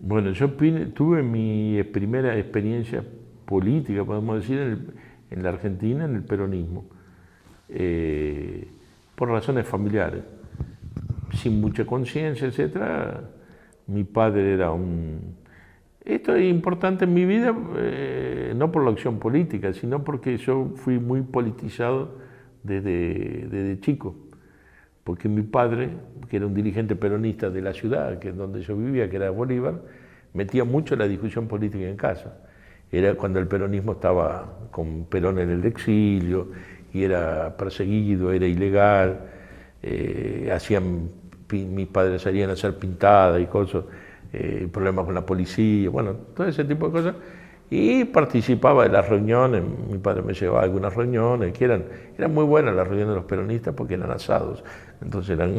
Bueno, tuve mi primera experiencia política, podemos decir, en la Argentina, en el peronismo, por razones familiares, sin mucha conciencia, etcétera. Mi padre era un... Esto es importante en mi vida, no por la acción política, sino porque yo fui muy politizado desde chico. Porque mi padre, que era un dirigente peronista de la ciudad, que es donde yo vivía, que era Bolívar, metía mucho la discusión política en casa. Era cuando el peronismo estaba con Perón en el exilio, y era perseguido, era ilegal, mis padres salían a hacer pintadas y cosas, problemas con la policía, bueno, todo ese tipo de cosas. Y participaba de las reuniones, mi padre me llevaba a algunas reuniones, que eran muy buenas las reuniones de los peronistas porque eran asados, entonces eran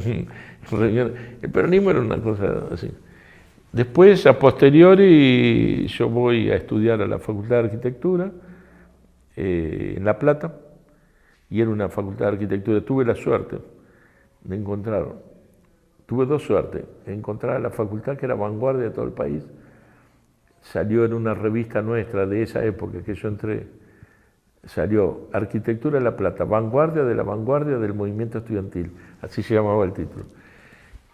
reuniones. El peronismo era una cosa así. Después, a posteriori, yo voy a estudiar a la Facultad de Arquitectura en La Plata, y era una facultad de arquitectura. Tuve la suerte de encontrar, tuve dos suertes, encontrar a la facultad que era vanguardia de todo el país. Salió en una revista nuestra de esa época que yo entré, salió Arquitectura de La Plata, vanguardia de la vanguardia del movimiento estudiantil, así se llamaba el título.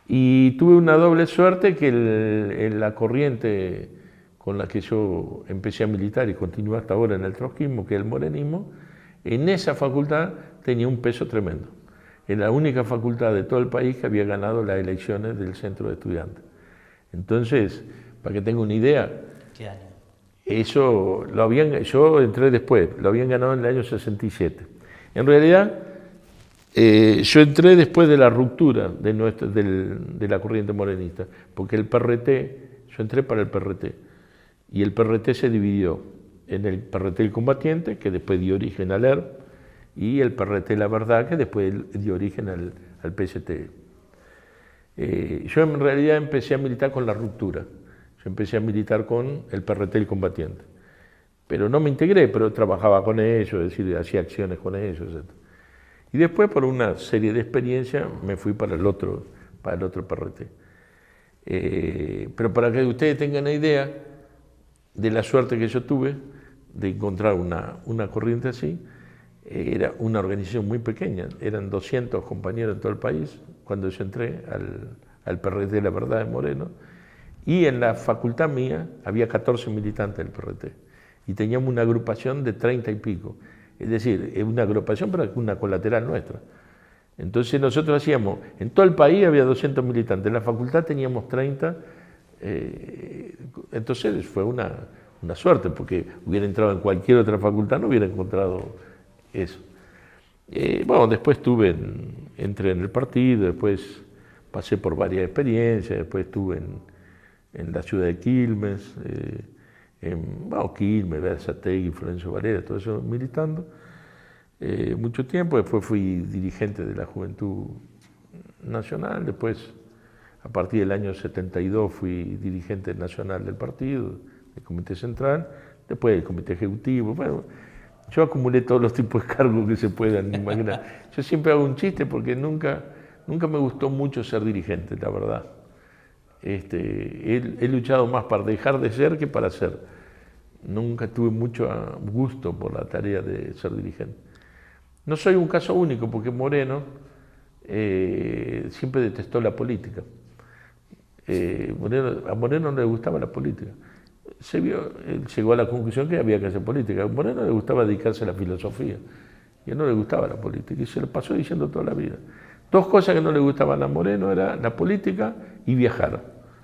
Y tuve una doble suerte que en la corriente con la que yo empecé a militar y continúo hasta ahora en el trotskismo, que es el morenismo, en esa facultad tenía un peso tremendo. Era la única facultad de todo el país que había ganado las elecciones del centro de estudiantes. Entonces, para que tenga una idea, ¿Qué año? eso yo entré después, lo habían ganado en el año 67. En realidad, yo entré después de la ruptura de la corriente morenista, porque el PRT, yo entré para el PRT, y el PRT se dividió en el PRT el Combatiente, que después dio origen al ERP, y el PRT La Verdad, que después dio origen al PST. Yo en realidad empecé a militar con la ruptura. Yo empecé a militar con el PRT el Combatiente. Pero no me integré, pero trabajaba con ellos, es decir, hacía acciones con ellos, etc. Y después, por una serie de experiencias, me fui para el otro PRT. Pero para que ustedes tengan una idea de la suerte que yo tuve de encontrar una corriente así, era una organización muy pequeña, eran 200 compañeros en todo el país cuando yo entré al PRT La Verdad de Moreno, y en la facultad mía había 14 militantes del PRT, y teníamos una agrupación de 30 y pico, es decir, una agrupación pero una colateral nuestra. Entonces nosotros hacíamos, en todo el país había 200 militantes, en la facultad teníamos 30, entonces fue una suerte, porque hubiera entrado en cualquier otra facultad no hubiera encontrado eso. Bueno, después entré en el partido, después pasé por varias experiencias, después estuve en la ciudad de Quilmes, Quilmes, Berazategui, Florencio Varela, todo eso militando mucho tiempo. Después fui dirigente de la Juventud Nacional, después a partir del año 72 fui dirigente nacional del partido, del Comité Central, después del Comité Ejecutivo. Bueno, yo acumulé todos los tipos de cargos que se puedan imaginar. Yo siempre hago un chiste porque nunca me gustó mucho ser dirigente, la verdad. He luchado más para dejar de ser que para ser. Nunca tuve mucho gusto por la tarea de ser dirigente. No soy un caso único porque Moreno siempre detestó la política. A Moreno no le gustaba la política. Él llegó a la conclusión que había que hacer política. A Moreno le gustaba dedicarse a la filosofía y a él no le gustaba la política y se lo pasó diciendo toda la vida. Dos cosas que no le gustaban a Moreno eran la política y viajar.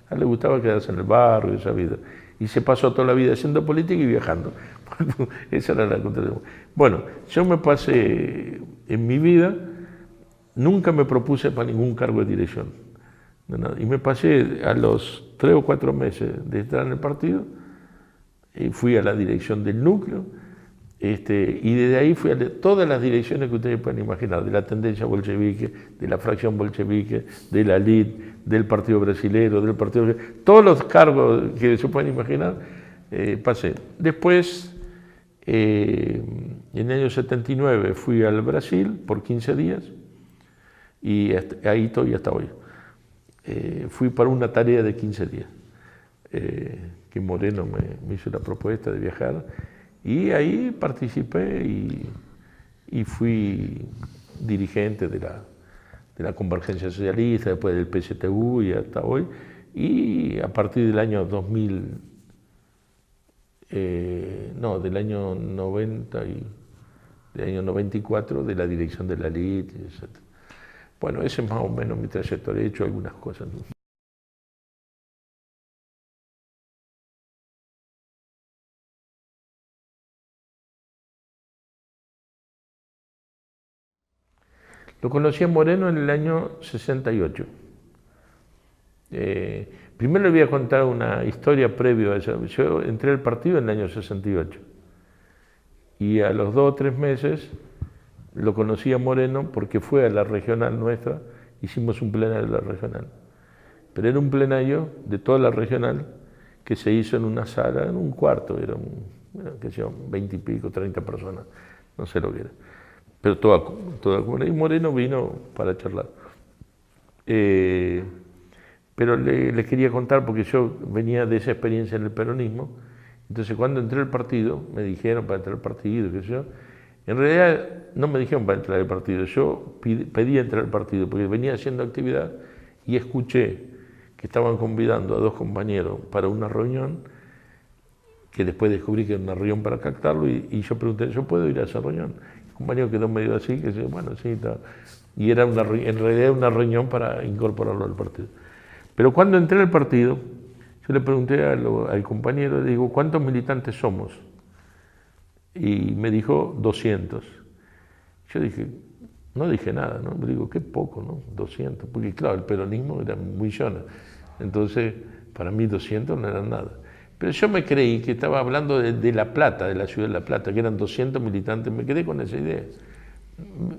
A él le gustaba quedarse en el barrio, esa vida. Y se pasó toda la vida haciendo política y viajando. Esa era la contradicción. Bueno, yo me pasé en mi vida, nunca me propuse para ningún cargo de dirección. Y me pasé a los 3 o 4 meses de estar en el partido, y fui a la dirección del núcleo, y desde ahí fui a todas las direcciones que ustedes pueden imaginar, de la tendencia bolchevique, de la fracción bolchevique, de la LID, del Partido Brasilero, del Partido... Todos los cargos que se pueden imaginar, pasé. Después, en el año 79, fui al Brasil por 15 días, y ahí estoy hasta hoy. Fui para una tarea de 15 días. que Moreno me hizo la propuesta de viajar, y ahí participé y fui dirigente de la Convergencia Socialista, después del PSTU y hasta hoy, y a partir del año 2000, del año 90 del año 94, de la dirección de la LIT, etc. Bueno, ese es más o menos mi trayectoria, he hecho algunas cosas. Lo conocí a Moreno en el año 68. Primero le voy a contar una historia previa a eso. Yo entré al partido en el año 68 y a los 2 o 3 meses lo conocí a Moreno porque fue a la regional nuestra, hicimos un plenario de la regional. Pero era un plenario de toda la regional que se hizo en una sala, en un cuarto, eran, qué sé yo, 20 y pico, 30 personas, no sé lo que era. Pero toda, y Moreno vino para charlar. Pero le quería contar porque yo venía de esa experiencia en el peronismo. Entonces cuando entré al partido, me dijeron para entrar al partido, qué sé yo. En realidad no me dijeron para entrar al partido, yo pedí entrar al partido porque venía haciendo actividad y escuché que estaban convidando a 2 compañeros para una reunión, que después descubrí que era una reunión para captarlo, y yo pregunté, ¿yo puedo ir a esa reunión? El compañero quedó medio así, que dice, bueno, sí, está. Y era en realidad una reunión para incorporarlo al partido. Pero cuando entré al partido, yo le pregunté al compañero, le digo, ¿cuántos militantes somos? Y me dijo 200. Yo dije, no dije nada, ¿no? Le digo, qué poco, ¿no? 200, porque claro, el peronismo era millones. Entonces, para mí 200 no eran nada. Pero yo me creí que estaba hablando de La Plata, de la ciudad de La Plata, que eran 200 militantes, me quedé con esa idea.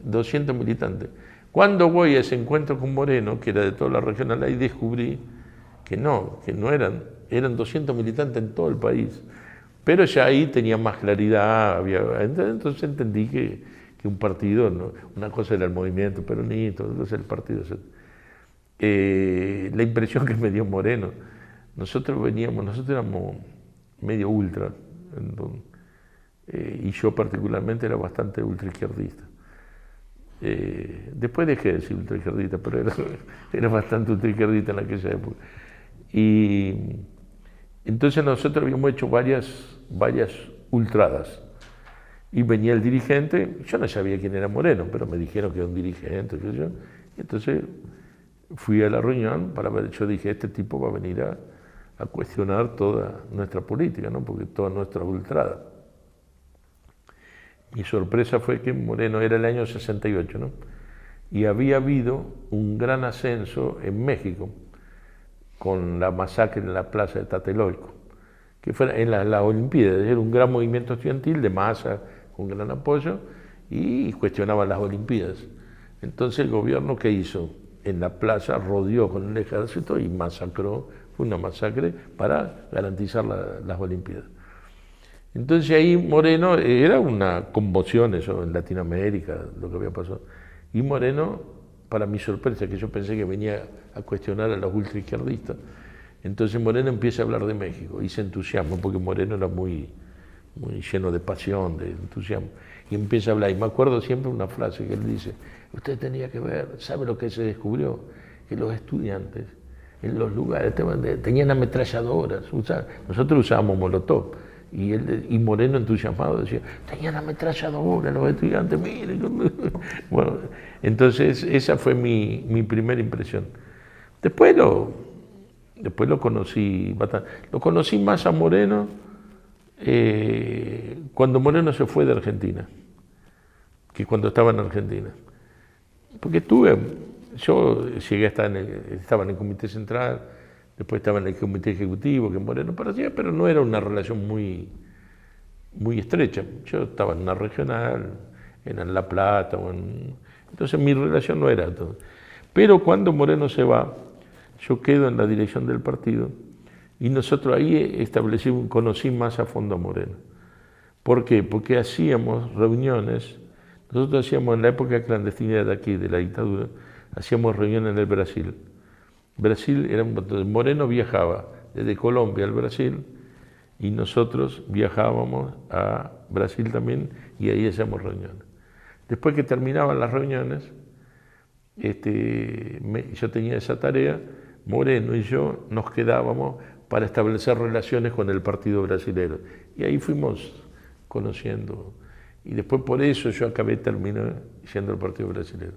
200 militantes. Cuando voy a ese encuentro con Moreno, que era de toda la regional, ahí descubrí que no eran 200 militantes en todo el país. Pero ya ahí tenía más claridad, entonces entendí que un partido, ¿no? Una cosa era el movimiento peronista, otra cosa era el partido. La impresión que me dio Moreno, nosotros éramos medio ultra, y yo particularmente era bastante ultraizquierdista. Después dejé de decir ultraizquierdista, pero era bastante ultraizquierdista en aquella época. Y entonces nosotros habíamos hecho varias ultradas. Y venía el dirigente, yo no sabía quién era Moreno, pero me dijeron que era un dirigente, qué sé yo. Y entonces fui a la reunión para ver, yo dije, este tipo va a venir a cuestionar toda nuestra política, ¿no? Porque toda nuestra ultrada. Mi sorpresa fue que Moreno era el año 68, ¿no? Y había habido un gran ascenso en México con la masacre en la plaza de Tlatelolco, que fue en las Olimpiadas, era un gran movimiento estudiantil de masa con gran apoyo y cuestionaban las Olimpiadas. Entonces el gobierno, ¿qué hizo? En la plaza rodeó con el ejército y masacró, fue una masacre para garantizar las Olimpiadas. Entonces ahí Moreno, era una conmoción eso en Latinoamérica, lo que había pasado. Y Moreno, para mi sorpresa, que yo pensé que venía a cuestionar a los ultraizquierdistas, entonces Moreno empieza a hablar de México y se entusiasma, porque Moreno era muy lleno de pasión, de entusiasmo. Y empieza a hablar, y me acuerdo siempre una frase que él dice, usted tenía que ver, ¿sabe lo que se descubrió? Que los estudiantes en los lugares tenían ametralladoras, nosotros usábamos molotov. Y Moreno entusiasmado decía, tenían ametralladoras los estudiantes, miren. Bueno, entonces esa fue mi primera impresión. Después lo conocí bastante. Lo conocí más a Moreno cuando Moreno se fue de Argentina, que cuando estaba en Argentina. Porque yo llegué a estar estaba en el Comité Central, después estaba en el Comité Ejecutivo, que Moreno parecía, pero no era una relación muy estrecha. Yo estaba en una regional, en La Plata, entonces mi relación no era todo. Pero cuando Moreno se va, yo quedo en la dirección del partido y nosotros ahí conocí más a fondo a Moreno. ¿Por qué? Porque hacíamos reuniones, nosotros hacíamos en la época clandestina de aquí, de la dictadura, hacíamos reuniones en el Brasil. Moreno viajaba desde Colombia al Brasil y nosotros viajábamos a Brasil también y ahí hacíamos reuniones. Después que terminaban las reuniones, yo tenía esa tarea, Moreno y yo nos quedábamos para establecer relaciones con el partido brasilero. Y ahí fuimos conociendo. Y después por eso yo terminé yendo al partido brasilero.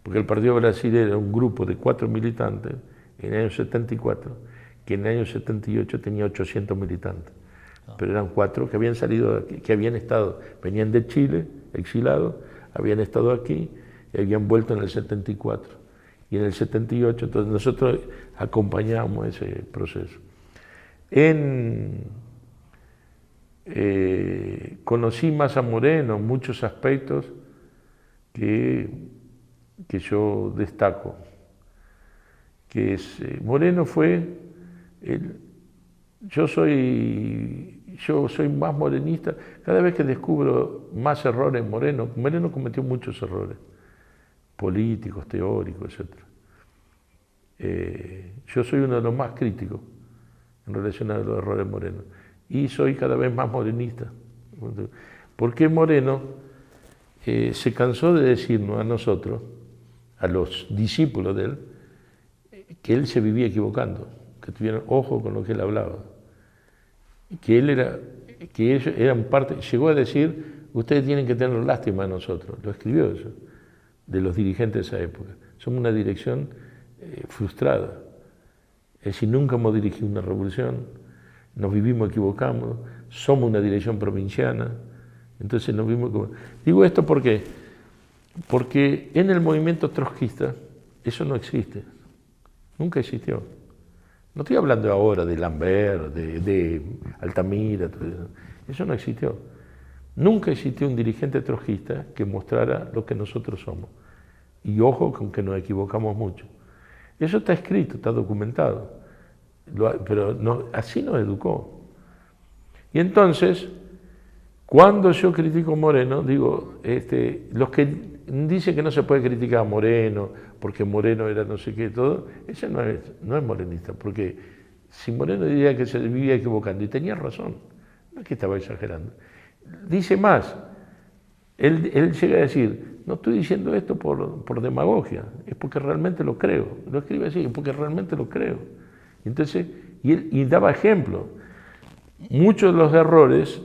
Porque el partido brasilero era un grupo de 4 militantes en el año 74, que en el año 78 tenía 800 militantes. Pero eran 4 que habían salido, que habían estado, venían de Chile, exilados, habían estado aquí y habían vuelto en el 74. Y en el 78, entonces nosotros acompañamos ese proceso. Conocí más a Moreno, muchos aspectos que yo destaco. Moreno fue, yo soy más morenista, cada vez que descubro más errores en Moreno cometió muchos errores, políticos, teóricos, etc. Yo soy uno de los más críticos en relación a los errores de Moreno. Y soy cada vez más morenista. Porque Moreno se cansó de decirnos a nosotros, a los discípulos de él, que él se vivía equivocando, que tuvieran ojo con lo que él hablaba. Que ellos eran parte, llegó a decir, ustedes tienen que tener lástima de nosotros. Lo escribió eso, de los dirigentes de esa época. Somos una dirección frustrada. Es decir, nunca hemos dirigido una revolución, nos vivimos equivocando, somos una dirección provinciana, entonces nos vimos como... Digo esto porque en el movimiento trotskista eso no existe, nunca existió. No estoy hablando ahora de Lambert, de Altamira, eso no existió. Nunca existió un dirigente trotskista que mostrara lo que nosotros somos. Y ojo con que nos equivocamos mucho. Eso está escrito, está documentado, pero así nos educó. Y entonces, cuando yo critico a Moreno, digo, los que dicen que no se puede criticar a Moreno, porque Moreno era no sé qué, todo, ese no es morenista, porque si Moreno diría que se vivía equivocando, y tenía razón, no es que estaba exagerando. Dice más, él llega a decir, no estoy diciendo esto por demagogia, es porque realmente lo creo. Lo escribe así, es porque realmente lo creo. Entonces, y daba ejemplo. Muchos de los errores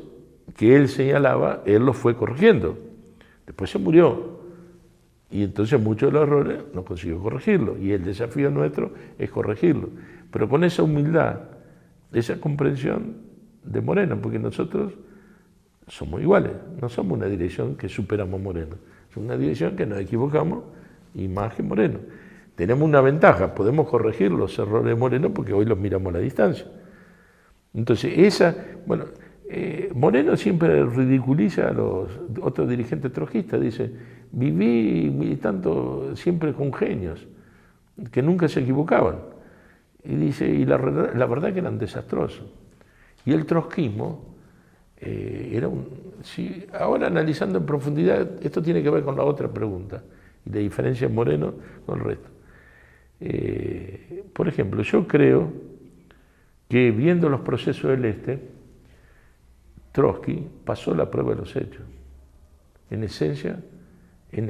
que él señalaba, él los fue corrigiendo. Después se murió. Y entonces muchos de los errores no consiguió corregirlos. Y el desafío nuestro es corregirlos. Pero con esa humildad, esa comprensión de Moreno, porque nosotros somos iguales, no somos una dirección que superamos a Moreno. Es una dirección que nos equivocamos y más que Moreno. Tenemos una ventaja, podemos corregir los errores de Moreno porque hoy los miramos a la distancia. Entonces, Moreno siempre ridiculiza a los otros dirigentes trotskistas, dice, viví militando siempre con genios, que nunca se equivocaban. Y dice, y la verdad que eran desastrosos. Y el trotskismo ahora analizando en profundidad, esto tiene que ver con la otra pregunta y la diferencia de Moreno con el resto. Por ejemplo, yo creo que viendo los procesos del Este, Trotsky pasó la prueba de los hechos. En esencia, en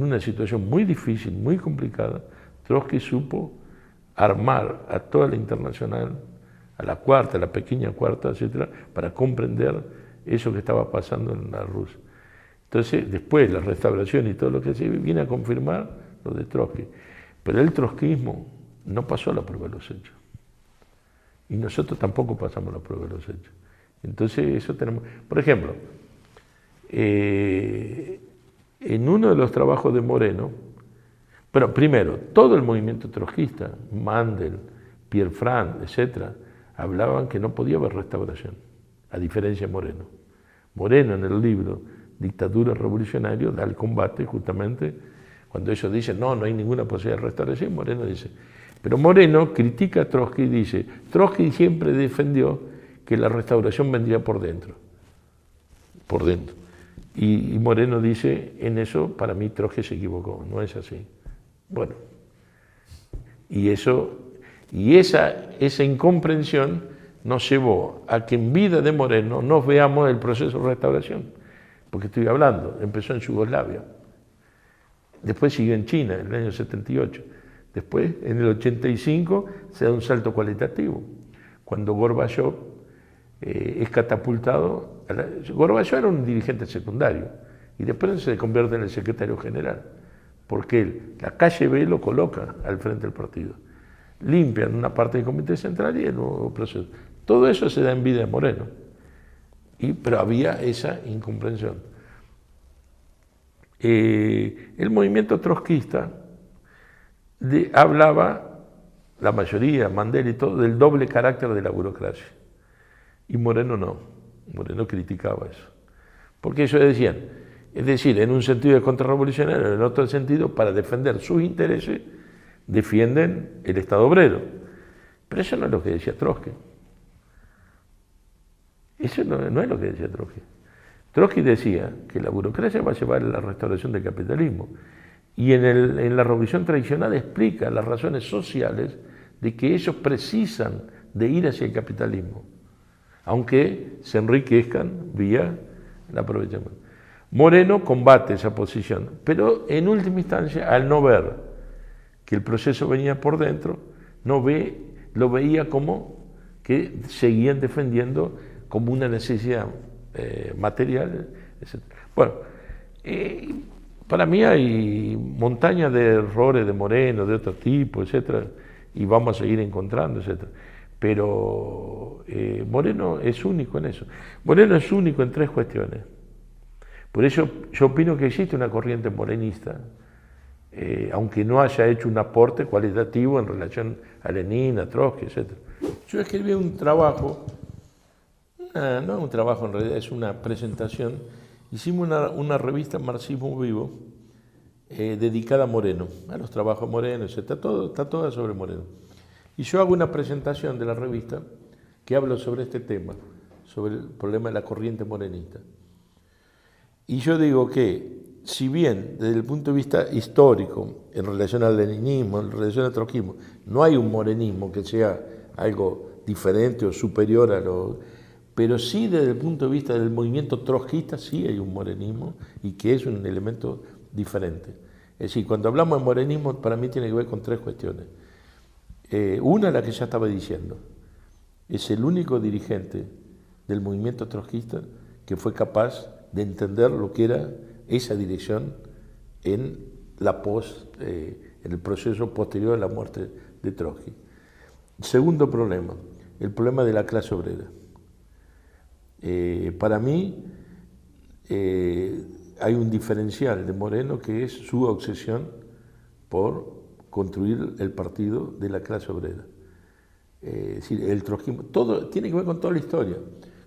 una situación muy difícil, muy complicada, Trotsky supo armar a toda la Internacional, a la Cuarta, a la pequeña Cuarta, etcétera, para comprender eso que estaba pasando en la Rusia. Entonces, después la restauración y todo lo que se viene a confirmar lo de Trotsky. Pero el trotskismo no pasó la prueba de los hechos. Y nosotros tampoco pasamos la prueba de los hechos. Entonces, eso tenemos... Por ejemplo, en uno de los trabajos de Moreno, pero primero, todo el movimiento trotskista, Mandel, Pierre Frank, etcétera, hablaban que no podía haber restauración, a diferencia de Moreno. Moreno en el libro Dictadura Revolucionaria da el combate justamente cuando ellos dicen no hay ninguna posibilidad de restauración, Moreno dice, pero Moreno critica a Trotsky y dice, Trotsky siempre defendió que la restauración vendría por dentro. Y Moreno dice, en eso para mí Trotsky se equivocó, no es así. Bueno, y Y esa incomprensión nos llevó a que en vida de Moreno no veamos el proceso de restauración. Porque estoy hablando, empezó en Yugoslavia, después siguió en China en el año 78, después en el 85 se da un salto cualitativo, cuando Gorbachov es catapultado. Gorbachov era un dirigente secundario y después se convierte en el secretario general, porque la calle B lo coloca al frente del partido. Limpian una parte del comité central y el nuevo proceso. Todo eso se da en vida de Moreno, pero había esa incomprensión. El movimiento trotskista hablaba, la mayoría, Mandela y todo, del doble carácter de la burocracia. Y Moreno no, Moreno criticaba eso. Porque ellos decían, es decir, en un sentido de contrarrevolucionario, en otro sentido, para defender sus intereses, defienden el Estado obrero. Pero eso no es lo que decía Trotsky. Eso no es lo que decía Trotsky. Trotsky decía que la burocracia va a llevar a la restauración del capitalismo. Y en la revolución tradicional explica las razones sociales de que ellos precisan de ir hacia el capitalismo, aunque se enriquezcan vía el aprovechamiento. Moreno combate esa posición, pero en última instancia, al no ver que el proceso venía por dentro, lo veía como que seguían defendiendo como una necesidad material, etc. Bueno, para mí hay montañas de errores de Moreno, de otro tipo, etc., y vamos a seguir encontrando, etc. Pero Moreno es único en eso. Moreno es único en tres cuestiones. Por eso yo opino que existe una corriente morenista, aunque no haya hecho un aporte cualitativo en relación a Lenin, a Trotsky, etc. Yo escribí un trabajo, no un trabajo en realidad, es una presentación. Hicimos una revista Marxismo Vivo dedicada a Moreno, a los trabajos morenos, está toda sobre Moreno. Y yo hago una presentación de la revista que hablo sobre este tema, sobre el problema de la corriente morenista. Y yo digo que, si bien desde el punto de vista histórico, en relación al leninismo, en relación al trotskismo, no hay un morenismo que sea algo diferente o superior a lo... Pero sí desde el punto de vista del movimiento trotskista sí hay un morenismo y que es un elemento diferente. Es decir, cuando hablamos de morenismo, para mí tiene que ver con tres cuestiones. Una, la que ya estaba diciendo, es el único dirigente del movimiento trotskista que fue capaz de entender lo que era esa dirección en el proceso posterior a la muerte de Trotsky. Segundo problema, el problema de la clase obrera. Para mí hay un diferencial de Moreno que es su obsesión por construir el partido de la clase obrera. Es decir, el trotskismo, todo tiene que ver con toda la historia.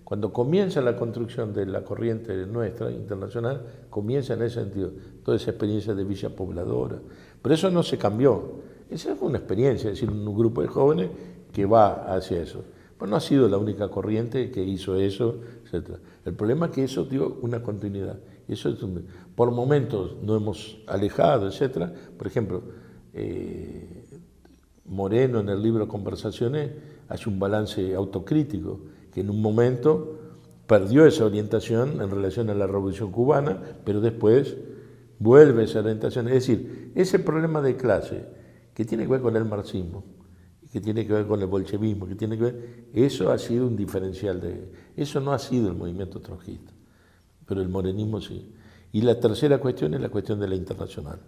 Cuando comienza la construcción de la corriente nuestra, internacional, comienza en ese sentido, toda esa experiencia de villa pobladora. Pero eso no se cambió. Esa fue una experiencia, es decir, un grupo de jóvenes que va hacia eso. Pero no ha sido la única corriente que hizo eso, etc. El problema es que eso dio una continuidad. Eso es por momentos nos hemos alejado, etc. Por ejemplo, Moreno en el libro Conversaciones hace un balance autocrítico, que en un momento perdió esa orientación en relación a la Revolución Cubana, pero después vuelve esa orientación. Es decir, ese problema de clase que tiene que ver con el marxismo, que tiene que ver con el bolchevismo, que tiene que ver, eso ha sido un diferencial eso no ha sido el movimiento trotskista, pero el morenismo sí. Y la tercera cuestión es la cuestión de la internacional.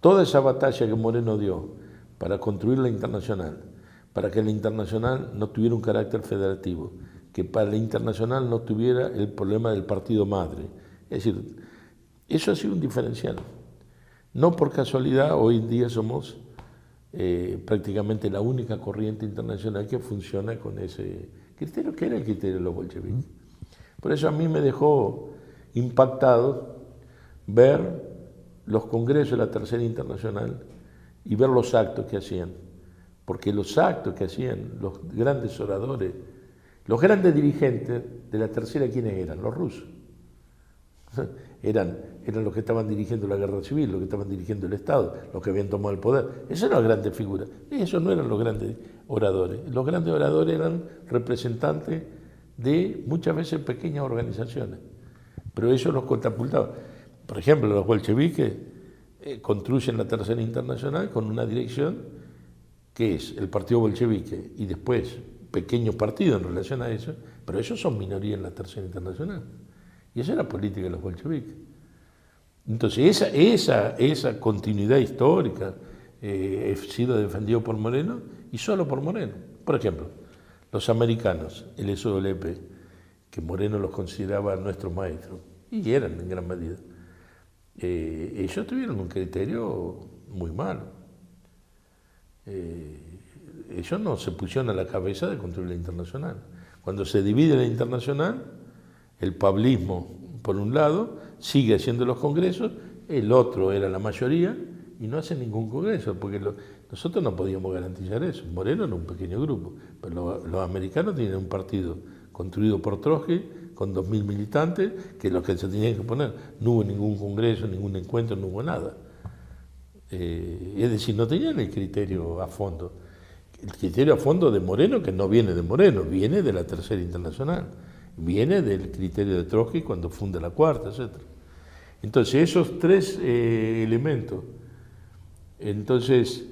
Toda esa batalla que Moreno dio para construir la internacional, para que la internacional no tuviera un carácter federativo, que para la internacional no tuviera el problema del partido madre. Es decir, eso ha sido un diferencial. No por casualidad, hoy en día somos prácticamente la única corriente internacional que funciona con ese criterio, que era el criterio de los bolcheviques. Por eso a mí me dejó impactado ver los congresos de la Tercera Internacional y ver los actos que hacían. Porque los actos que hacían los grandes oradores, los grandes dirigentes de la tercera, ¿quiénes eran? Los rusos. eran los que estaban dirigiendo la guerra civil, los que estaban dirigiendo el Estado, los que habían tomado el poder. Esas eran las grandes figuras. Esos no eran los grandes oradores. Los grandes oradores eran representantes de muchas veces pequeñas organizaciones. Pero eso los catapultaba. Por ejemplo, los bolcheviques construyen la Tercera Internacional con una dirección que es el Partido Bolchevique y después pequeños partidos en relación a eso, pero ellos son minoría en la Tercera Internacional. Y esa es la política de los bolcheviques. Entonces, esa continuidad histórica ha sido defendido por Moreno y solo por Moreno. Por ejemplo, los americanos, el SWP, que Moreno los consideraba nuestros maestros, y eran en gran medida, ellos tuvieron un criterio muy malo. Ellos no se pusieron a la cabeza de construir la internacional. Cuando se divide la internacional, el pablismo, por un lado, sigue haciendo los congresos, el otro era la mayoría, y no hace ningún congreso, porque nosotros no podíamos garantizar eso. Moreno era un pequeño grupo, pero los americanos tienen un partido construido por Trotsky, con 2.000 militantes, que es los que se tenían que poner. No hubo ningún congreso, ningún encuentro, no hubo nada. Es decir, no tenían el criterio a fondo. El criterio a fondo de Moreno, que no viene de Moreno, viene de la Tercera Internacional, viene del criterio de Trotsky cuando funda la Cuarta, etc. Entonces, esos tres elementos, entonces,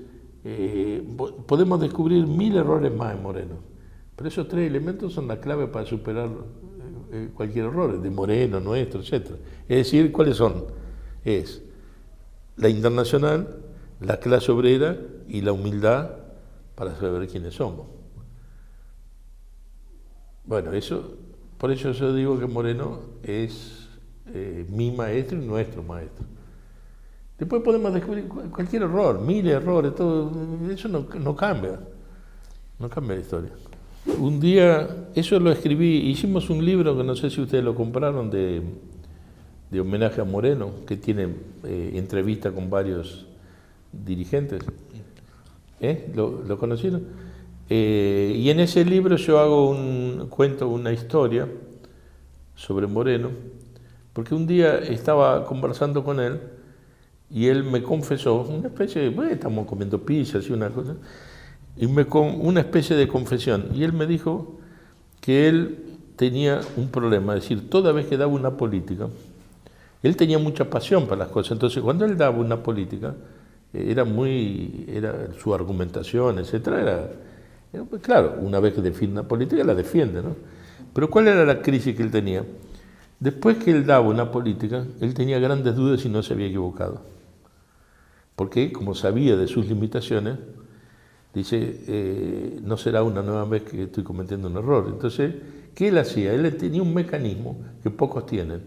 podemos descubrir 1000 errores más en Moreno, pero esos tres elementos son la clave para superar cualquier error, de Moreno, nuestro, etc. Es decir, ¿cuáles son? Es la internacional, la clase obrera y la humildad para saber quiénes somos. Bueno, por eso yo digo que Moreno es mi maestro y nuestro maestro. Después podemos descubrir cualquier error, 1000 errores, todo eso no cambia la historia. Un día, eso lo escribí, hicimos un libro que no sé si ustedes lo compraron de homenaje a Moreno, que tiene entrevista con varios dirigentes. ¿Lo conocieron? Y en ese libro yo cuento una historia sobre Moreno, porque un día estaba conversando con él y él me confesó, una especie de, estamos comiendo pizza, así una cosa, y una especie de confesión, y él me dijo que él tenía un problema, es decir, toda vez que daba una política, él tenía mucha pasión para las cosas, entonces cuando él daba una política, era su argumentación, etcétera, pues claro, una vez que defiende una política, la defiende, ¿no? Pero ¿cuál era la crisis que él tenía? Después que él daba una política, él tenía grandes dudas si no se había equivocado. Porque, como sabía de sus limitaciones, dice, no será una nueva vez que estoy cometiendo un error. Entonces, ¿qué él hacía? Él tenía un mecanismo que pocos tienen.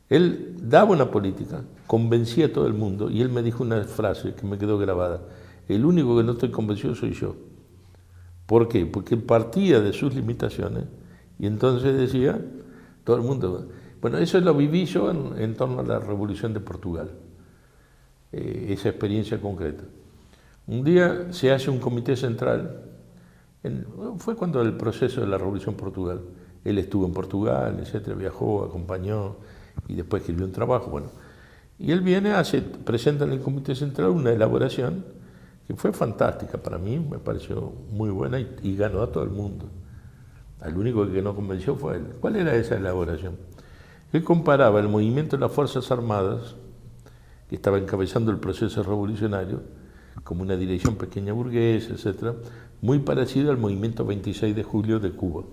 Él daba una política, convencía a todo el mundo, y él me dijo una frase que me quedó grabada: el único que no estoy convencido soy yo. ¿Por qué? Porque partía de sus limitaciones, y entonces decía, todo el mundo... Bueno, eso lo viví yo en torno a la Revolución de Portugal, esa experiencia concreta. Un día se hace un comité central, fue cuando el proceso de la Revolución Portugal, él estuvo en Portugal, etcétera, viajó, acompañó y después escribió un trabajo, bueno. Y él viene, presenta en el comité central una elaboración que fue fantástica para mí, me pareció muy buena y ganó a todo el mundo. Al único que no convenció fue él. ¿Cuál era esa elaboración? Él comparaba el movimiento de las Fuerzas Armadas, que estaba encabezando el proceso revolucionario, como una dirección pequeña burguesa, etc., muy parecido al movimiento 26 de julio de Cuba.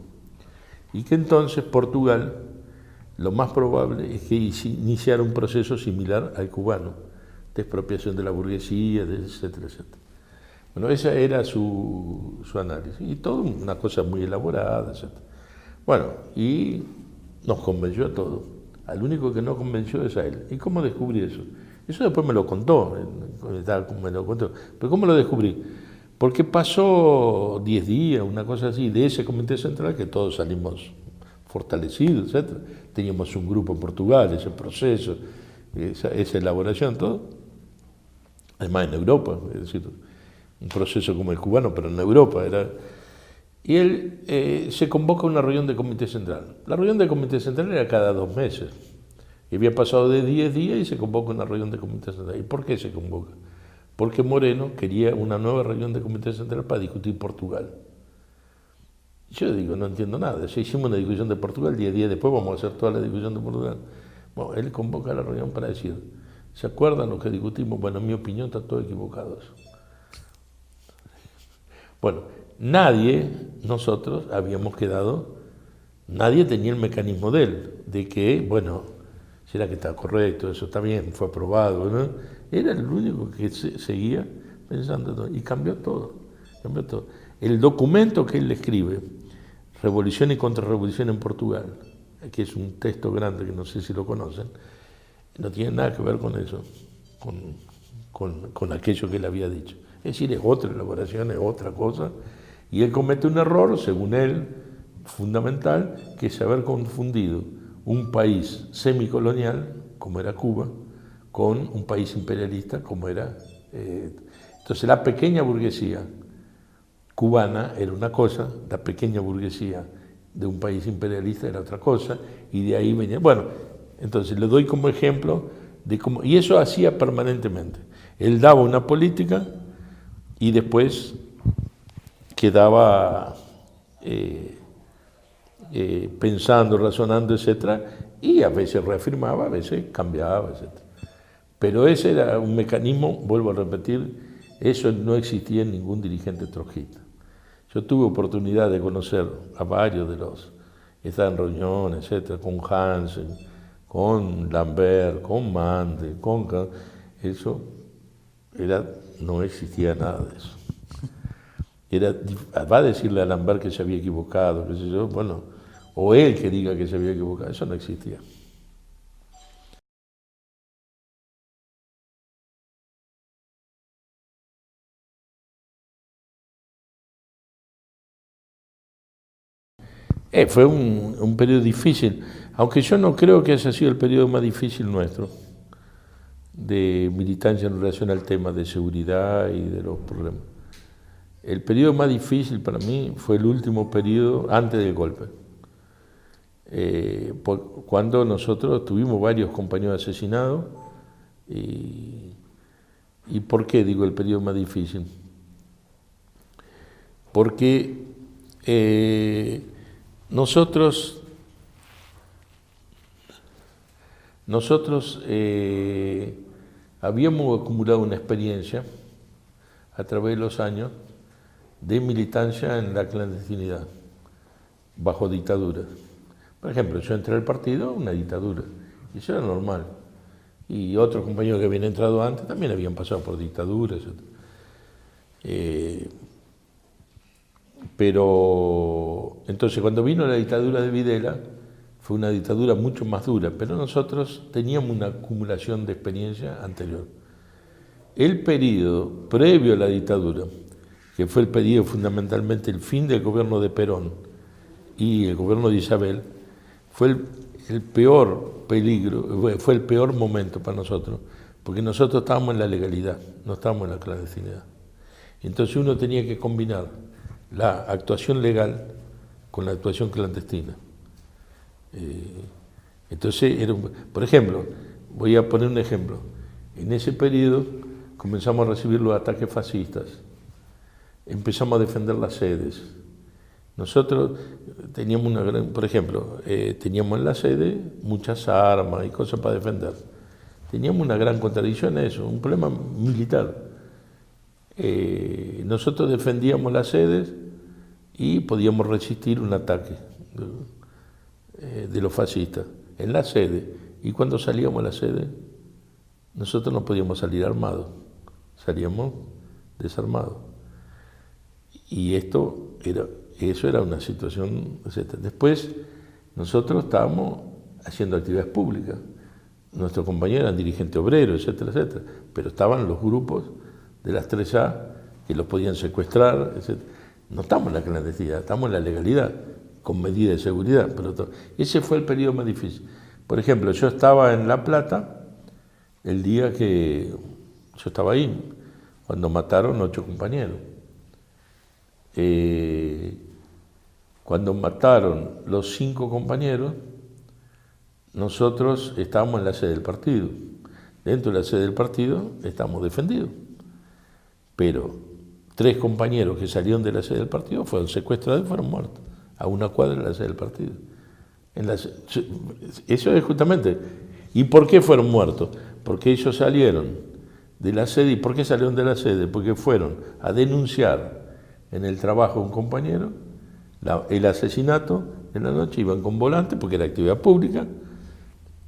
Y que entonces Portugal, lo más probable es que iniciara un proceso similar al cubano, de expropiación de la burguesía, etcétera, etcétera. Bueno, esa era su análisis, y todo una cosa muy elaborada, etc. Bueno, y nos convenció a todos. Al único que no convenció es a él. ¿Y cómo descubrí eso? Eso después me lo contó, pero ¿cómo lo descubrí? Porque pasó 10 días, una cosa así, de ese comité central que todos salimos fortalecidos, etc. Teníamos un grupo en Portugal, ese proceso, esa elaboración, todo. Además en Europa, es decir, un proceso como el cubano, pero en Europa era... Y él se convoca a una reunión de comité central. La reunión del comité central era cada 2 meses. Y había pasado de 10 días y se convoca una reunión de comité central. ¿Y por qué se convoca? Porque Moreno quería una nueva reunión de comité central para discutir Portugal. Yo digo, no entiendo nada. Si hicimos una discusión de Portugal, 10 días después vamos a hacer toda la discusión de Portugal. Bueno, él convoca a la reunión para decir, ¿se acuerdan lo que discutimos? Bueno, en mi opinión está todo equivocado eso. Bueno, nosotros habíamos quedado, nadie tenía el mecanismo de él, de que, bueno, será que está correcto, eso está bien, fue aprobado, ¿no? Era el único que seguía pensando todo, y cambió todo, cambió todo. El documento que él le escribe, Revolución y Contrarrevolución en Portugal, que es un texto grande que no sé si lo conocen, no tiene nada que ver con eso, con aquello que él había dicho. Es decir, es otra elaboración, es otra cosa, y él comete un error, según él, fundamental, que es haber confundido un país semicolonial, como era Cuba, con un país imperialista, como era... entonces la pequeña burguesía cubana era una cosa, la pequeña burguesía de un país imperialista era otra cosa, y de ahí venía... Bueno, entonces le doy como ejemplo de cómo... Y eso hacía permanentemente. Él daba una política y después quedaba pensando, razonando, etc. Y a veces reafirmaba, a veces cambiaba, etc. Pero ese era un mecanismo, vuelvo a repetir, eso no existía en ningún dirigente trotskista. Yo tuve oportunidad de conocer a varios de los que estaban en reuniones, etc., con Hansen, con Lambert, con Mande, eso no existía nada de eso. Va a decirle a Lambert que se había equivocado, qué sé yo, bueno, o él que diga que se había equivocado, eso no existía. Fue un periodo difícil, aunque yo no creo que haya sido el periodo más difícil nuestro, de militancia en relación al tema de seguridad y de los problemas. El periodo más difícil para mí fue el último periodo antes del golpe, cuando nosotros tuvimos varios compañeros asesinados. ¿Y por qué digo el periodo más difícil? Porque nosotros habíamos acumulado una experiencia a través de los años de militancia en la clandestinidad, bajo dictadura. Por ejemplo, yo entré al partido, una dictadura, y eso era normal. Y otros compañeros que habían entrado antes también habían pasado por dictaduras. Pero entonces cuando vino la dictadura de Videla, fue una dictadura mucho más dura, pero nosotros teníamos una acumulación de experiencia anterior. El periodo previo a la dictadura, que fue el periodo fundamentalmente el fin del gobierno de Perón y el gobierno de Isabel, fue el peor peligro, fue el peor momento para nosotros, porque nosotros estábamos en la legalidad, no estábamos en la clandestinidad. Entonces uno tenía que combinar la actuación legal con la actuación clandestina. Entonces, por ejemplo, voy a poner un ejemplo. En ese periodo comenzamos a recibir los ataques fascistas, empezamos a defender las sedes. Nosotros teníamos por ejemplo, teníamos en la sede muchas armas y cosas para defender. Teníamos una gran contradicción en eso, un problema militar. Nosotros defendíamos las sedes y podíamos resistir un ataque de los fascistas en la sede. Y cuando salíamos a la sede, nosotros no podíamos salir armados, salíamos desarmados. Y eso era una situación, etc. Después, nosotros estábamos haciendo actividades públicas. Nuestros compañeros eran dirigentes obreros, etcétera, etcétera. Pero estaban los grupos de las 3A que los podían secuestrar, etc. No estamos en la clandestinidad, estamos en la legalidad, con medidas de seguridad. Pero ese fue el periodo más difícil. Por ejemplo, yo estaba en La Plata el día que yo estaba ahí, cuando mataron 8 compañeros. Cuando mataron los 5 compañeros, nosotros estábamos en la sede del partido. Dentro de la sede del partido estábamos defendidos. Pero 3 compañeros que salieron de la sede del partido fueron secuestrados y fueron muertos a una cuadra de la sede del partido. Eso es justamente. ¿Y por qué fueron muertos? Porque ellos salieron de la sede. ¿Y por qué salieron de la sede? Porque fueron a denunciar en el trabajo de un compañero el asesinato en la noche, iban con volante porque era actividad pública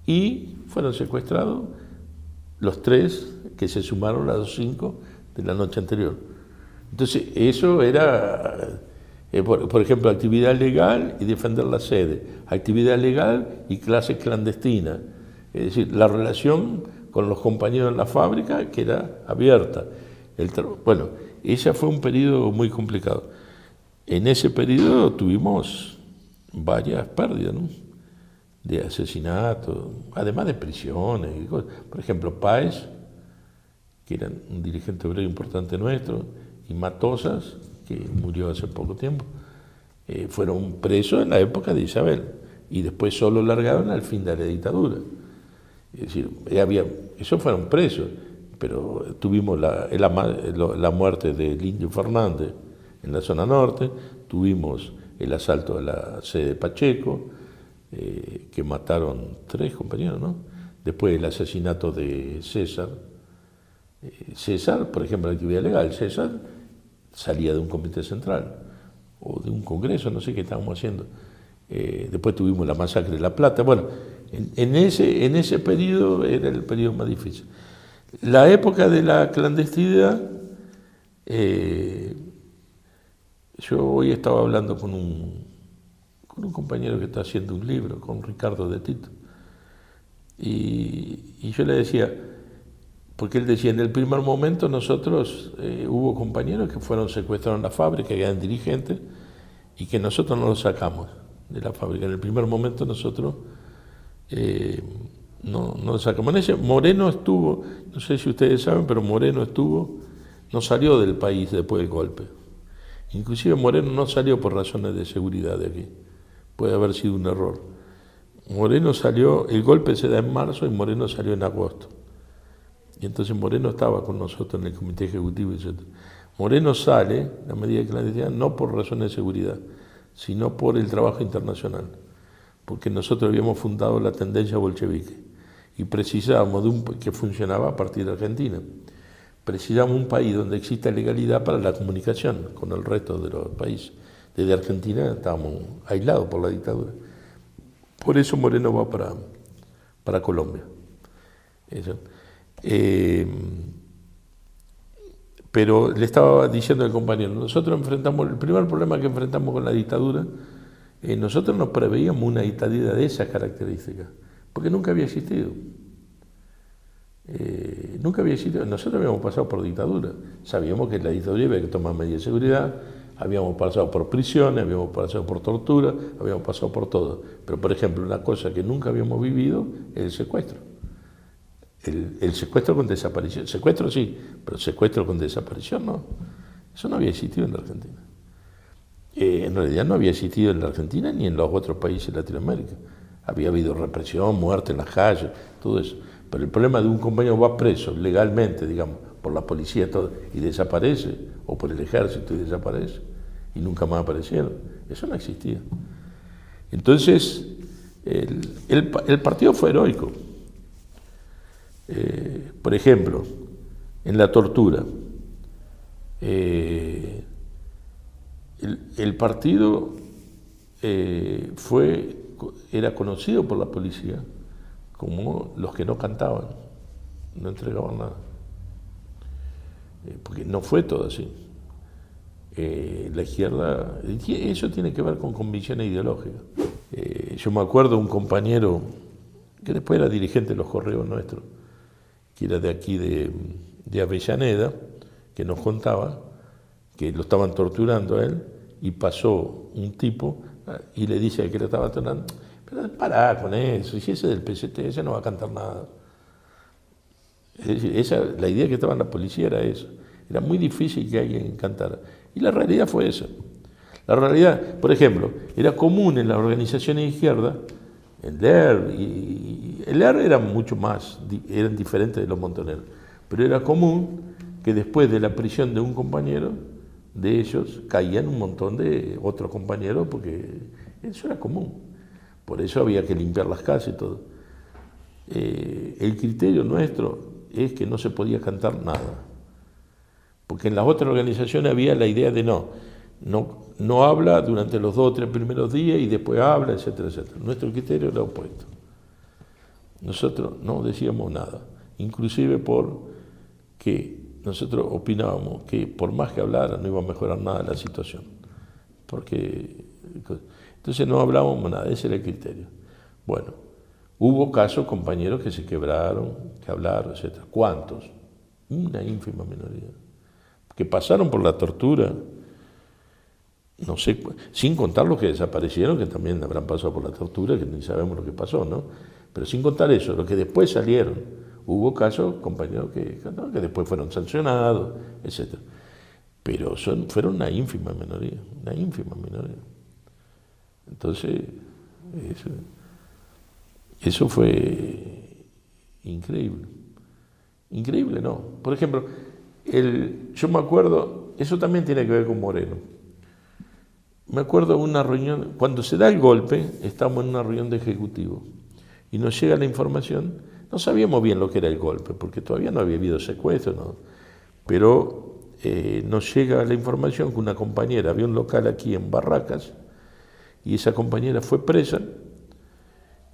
y fueron secuestrados los 3 que se sumaron a los 5 de la noche anterior. Entonces eso era, por ejemplo, actividad legal y defender la sede, actividad legal y clase clandestina, es decir, la relación con los compañeros en la fábrica que era abierta. Bueno, ese fue un periodo muy complicado. En ese periodo tuvimos varias pérdidas, ¿no? De asesinatos, además de prisiones y cosas. Por ejemplo, Páez, que era un dirigente obrero importante nuestro, y Matosas, que murió hace poco tiempo, fueron presos en la época de Isabel y después solo largaron al fin de la dictadura. Es decir, esos fueron presos, pero tuvimos la muerte del Indio Fernández en la zona norte, tuvimos el asalto a la sede de Pacheco, que mataron 3 compañeros, ¿no? Después el asesinato de César. César, por ejemplo, la actividad legal, César salía de un comité central o de un congreso, no sé qué estábamos haciendo. Después tuvimos la masacre de La Plata. Bueno, en ese periodo era el periodo más difícil. La época de la clandestinidad, yo hoy estaba hablando con un compañero que está haciendo un libro, con Ricardo de Tito, y yo le decía, porque él decía, en el primer momento nosotros, hubo compañeros que fueron secuestrados en la fábrica, que eran dirigentes, y que nosotros no los sacamos de la fábrica. En el primer momento nosotros no los sacamos. Moreno estuvo, no sé si ustedes saben, pero Moreno no salió del país después del golpe. Inclusive Moreno no salió por razones de seguridad de aquí. Puede haber sido un error. Moreno salió, el golpe se da en marzo y Moreno salió en agosto. Y entonces Moreno estaba con nosotros en el comité ejecutivo, etc. Moreno sale, la medida de clandestinidad, no por razones de seguridad, sino por el trabajo internacional. Porque nosotros habíamos fundado la tendencia bolchevique y precisábamos que funcionaba a partir de Argentina. Precisamos un país donde exista legalidad para la comunicación con el resto de los países. Desde Argentina estábamos aislados por la dictadura. Por eso Moreno va para Colombia. Eso. Pero le estaba diciendo al compañero, nosotros enfrentamos, el primer problema que enfrentamos con la dictadura, nosotros no preveíamos una dictadura de esas características, porque nunca había existido. Nunca había existido. Nosotros habíamos pasado por dictadura, sabíamos que en la dictadura había que tomar medidas de seguridad, habíamos pasado por prisiones, habíamos pasado por tortura, habíamos pasado por todo. Pero, por ejemplo, una cosa que nunca habíamos vivido es el secuestro. El secuestro con desaparición. Secuestro sí, pero secuestro con desaparición no. Eso no había existido en la Argentina. En realidad no había existido en la Argentina ni en los otros países de Latinoamérica. Había habido represión, muerte en las calles, todo eso. Pero el problema de un compañero va preso legalmente, digamos, por la policía todo, y desaparece, o por el ejército y desaparece, y nunca más aparecieron. Eso no existía. Entonces, el partido fue heroico. Por ejemplo, en la tortura, el partido era conocido por la policía como los que no cantaban, no entregaban nada, porque no fue todo así. La izquierda, eso tiene que ver con convicciones ideológicas. Yo me acuerdo de un compañero que después era dirigente de los correos nuestros, que era de aquí de Avellaneda, que nos contaba que lo estaban torturando a él y pasó un tipo y le dice que lo estaba torturando, pero pará con eso, si ese es del PCT, ese no va a cantar nada. Es decir, la idea que estaba en la policía era eso. Era muy difícil que alguien cantara. Y la realidad fue esa. La realidad, por ejemplo, era común en las organizaciones de izquierda, en Leer, y el Leer era mucho más, eran diferentes de los montoneros, pero era común que después de la prisión de un compañero de ellos caían un montón de otros compañeros, porque eso era común, por eso había que limpiar las casas y todo. El criterio nuestro es que no se podía cantar nada, porque en las otras organizaciones había la idea de no habla durante los 2 o 3 primeros días y después habla, etcétera, etcétera. Nuestro criterio era opuesto. Nosotros no decíamos nada, inclusive porque nosotros opinábamos que por más que hablara no iba a mejorar nada la situación. Entonces no hablábamos nada, ese era el criterio. Bueno, hubo casos, compañeros que se quebraron, que hablaron, etcétera. ¿Cuántos? Una ínfima minoría. Que pasaron por la tortura. No sé, sin contar los que desaparecieron, que también habrán pasado por la tortura, que ni sabemos lo que pasó, ¿no? Pero sin contar eso, los que después salieron, hubo casos, compañeros que después fueron sancionados, etc. Pero fueron una ínfima minoría, una ínfima minoría. Entonces, eso fue increíble. Increíble, ¿no? Por ejemplo, yo me acuerdo, eso también tiene que ver con Moreno. Me acuerdo de una reunión, cuando se da el golpe, estamos en una reunión de ejecutivo y nos llega la información, no sabíamos bien lo que era el golpe, porque todavía no había habido secuestro, ¿no? Pero nos llega la información que una compañera, había un local aquí en Barracas, y esa compañera fue presa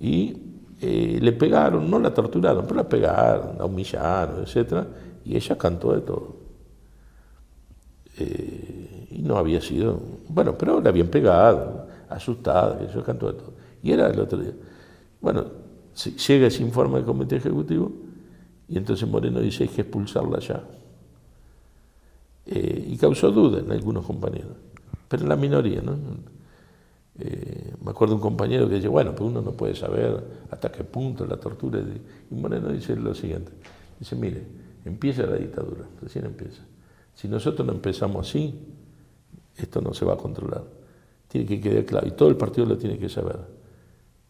y le pegaron, no la torturaron, pero la pegaron, la humillaron, etc. Y ella cantó de todo. Y no había sido, bueno, pero la habían pegado, asustada, ella cantó de todo. Y era el otro día. Bueno, llega ese informe del comité ejecutivo y entonces Moreno dice hay que expulsarla ya. Y causó duda en algunos compañeros, pero en la minoría, ¿no? Me acuerdo de un compañero que dice, bueno, pues uno no puede saber hasta qué punto la tortura. Y Moreno dice lo siguiente, dice, mire, empieza la dictadura, recién empieza. Si nosotros no empezamos así, esto no se va a controlar. Tiene que quedar claro, y todo el partido lo tiene que saber.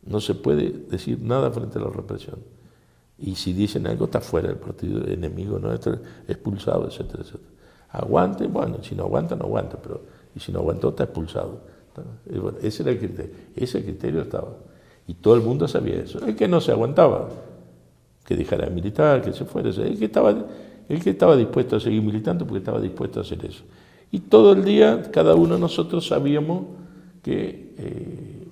No se puede decir nada frente a la represión. Y si dicen algo, está fuera del partido enemigo, ¿no? Está expulsado, etcétera, etcétera. Aguante, bueno, si no aguanta, no aguanta, pero y si no aguantó, está expulsado. Y bueno, ese era el criterio, ese criterio estaba. Y todo el mundo sabía eso. El que no se aguantaba, que dejara de militar, que se fuera, el que estaba dispuesto a seguir militando porque estaba dispuesto a hacer eso. Y todo el día, cada uno de nosotros sabíamos que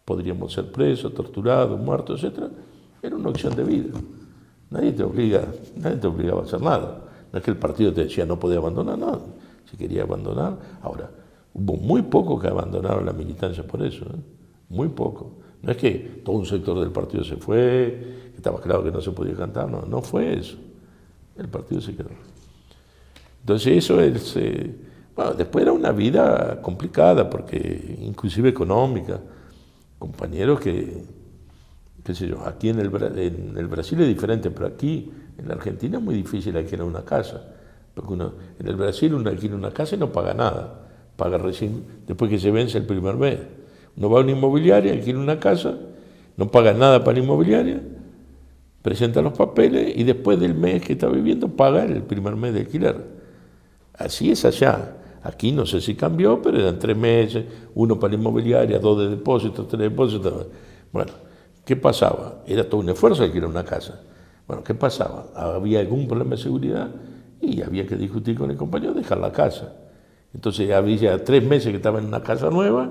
podríamos ser presos, torturados, muertos, etc. Era una opción de vida. Nadie te obligaba a hacer nada. No es que el partido te decía no podía abandonar, no. Si quería abandonar. Ahora, hubo muy pocos que abandonaron la militancia por eso, ¿eh? Muy poco. No es que todo un sector del partido se fue, que estaba claro que no se podía cantar, no fue eso. El partido se quedó. Entonces eso es, bueno, después era una vida complicada, porque inclusive económica, compañeros que, qué sé yo, aquí en el Brasil es diferente, pero aquí en la Argentina es muy difícil alquilar una casa, porque en el Brasil uno alquila una casa y no paga nada, paga recién después que se vence el primer mes. Uno va a una inmobiliaria, alquila una casa, no paga nada para la inmobiliaria, presenta los papeles y después del mes que está viviendo paga el primer mes de alquiler. Así es allá. Aquí no sé si cambió, pero eran 3 meses, 1 para la inmobiliaria, 2 de depósito, 3 de depósito. Bueno, ¿qué pasaba? Era todo un esfuerzo alquilar una casa. Bueno, ¿qué pasaba? Había algún problema de seguridad y había que discutir con el compañero, dejar la casa. Entonces había 3 meses que estaba en una casa nueva,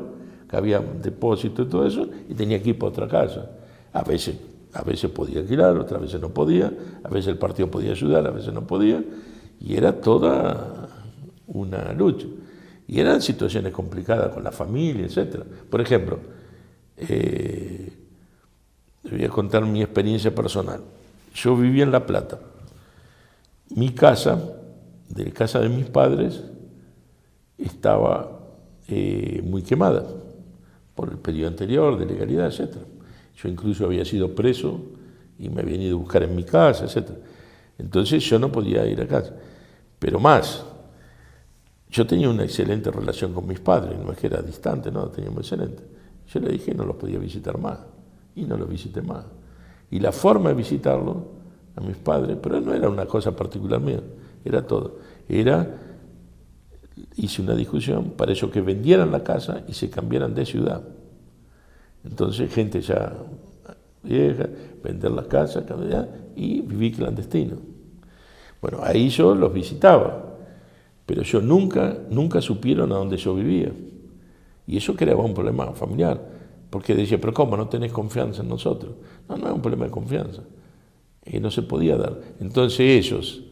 que había depósito y todo eso, y tenía que ir para otra casa. A veces podía alquilar, otras veces no podía, a veces el partido podía ayudar, a veces no podía, y era toda una lucha. Y eran situaciones complicadas con la familia, etc. Por ejemplo, les voy a contar mi experiencia personal. Yo vivía en La Plata. Mi casa, de casa de mis padres, estaba muy quemada por el periodo anterior de legalidad, etc. Yo incluso había sido preso y me habían ido a buscar en mi casa, etc. Entonces yo no podía ir a casa. Pero más, yo tenía una excelente relación con mis padres, no es que era distante, no, teníamos excelente. Yo le dije que no los podía visitar más, y no los visité más. Y la forma de visitarlo a mis padres, pero no era una cosa particular mía, era todo. Hice una discusión para ellos que vendieran la casa y se cambiaran de ciudad. Entonces, gente ya vieja, vender la casa, cambiar, y viví clandestino. Bueno, ahí yo los visitaba, pero yo nunca supieron a dónde yo vivía. Y eso creaba un problema familiar, porque decía, pero ¿cómo no tenés confianza en nosotros? No es un problema de confianza, no se podía dar. Entonces ellos,